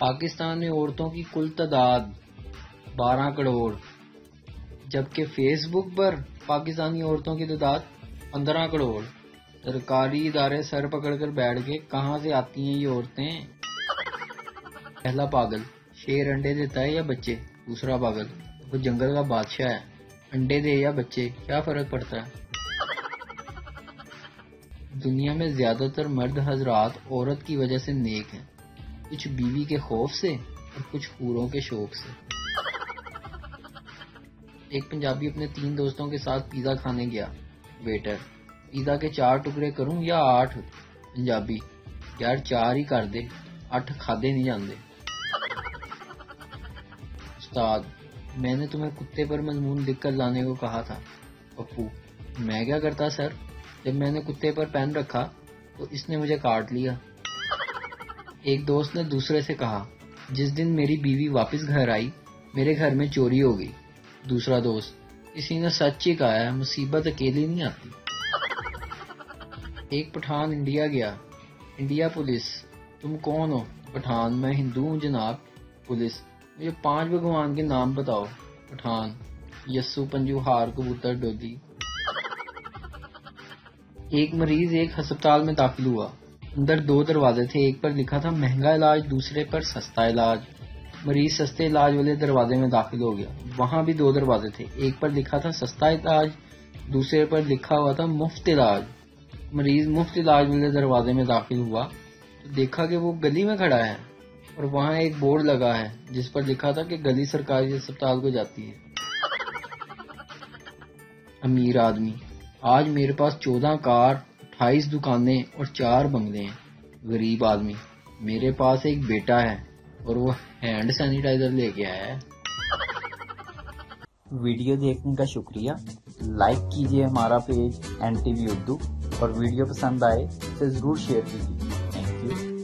پاکستان میں عورتوں کی کل تعداد 12 کروڑ، جبکہ فیس بک پر پاکستانی عورتوں کی تعداد 15 کروڑ۔ سرکاری ادارے سر پکڑ کر بیٹھ گئے، کہاں سے آتی ہیں یہ عورتیں؟ پہلا پاگل، شیر انڈے دیتا ہے یا بچے؟ دوسرا پاگل، وہ جنگل کا بادشاہ ہے، انڈے دے یا بچے کیا فرق پڑتا ہے؟ دنیا میں زیادہ تر مرد حضرات عورت کی وجہ سے نیک ہیں، کچھ بیوی کے خوف سے اور کچھ حوروں کے شوق سے۔ ایک پنجابی اپنے 3 دوستوں کے ساتھ پیزا کھانے گیا۔ ویٹر، پیزا کے 4 ٹکڑے کروں یا 8؟ پنجابی، یار 4 ہی کر دے، 8 کھادے نہیں جاندے۔ استاد، میں نے تمہیں کتے پر مضمون لکھ کر لانے کو کہا تھا۔ پپو، میں کیا کرتا سر، جب میں نے کتے پر پین رکھا تو اس نے مجھے کاٹ لیا۔ ایک دوست نے دوسرے سے کہا، جس دن میری بیوی واپس گھر آئی میرے گھر میں چوری ہو گئی۔ دوسرا دوست، کسی نے سچ ہی کہا ہے، مصیبت اکیلی نہیں آتی۔ ایک پٹھان انڈیا گیا۔ انڈیا پولیس، تم کون ہو؟ پٹھان، میں ہندو ہوں جناب۔ پولیس، مجھے 5 بھگوان کے نام بتاؤ۔ پٹھان، یسو، پنجو، ہار، کبوتر، ڈولی۔ ایک مریض ایک ہسپتال میں داخل ہوا۔ اندر 2 دروازے تھے، ایک پر لکھا تھا مہنگا علاج، دوسرے پر سستا علاج۔ مریض سستے علاج والے دروازے میں داخل ہو گیا، وہاں بھی 2 دروازے تھے، ایک پر لکھا تھا سستا علاج، دوسرے پر لکھا ہوا تھا مفت علاج۔ مریض مفت علاج والے دروازے میں داخل ہوا تو دیکھا کہ وہ گلی میں کھڑا ہے اور وہاں ایک بورڈ لگا ہے جس پر لکھا تھا کہ گلی سرکاری اسپتال کو جاتی ہے۔ امیر آدمی، آج میرے پاس 14 کار، 28 دکانیں اور 4 بنگلے ہیں۔ غریب آدمی، میرے پاس ایک بیٹا ہے اور وہ ہینڈ سینیٹائزر لے کے آیا ہے۔ ویڈیو دیکھنے کا شکریہ۔ لائک کیجیے ہمارا پیج NTV اردو، اور ویڈیو پسند آئے اسے ضرور شیئر کیجیے۔ Thank you.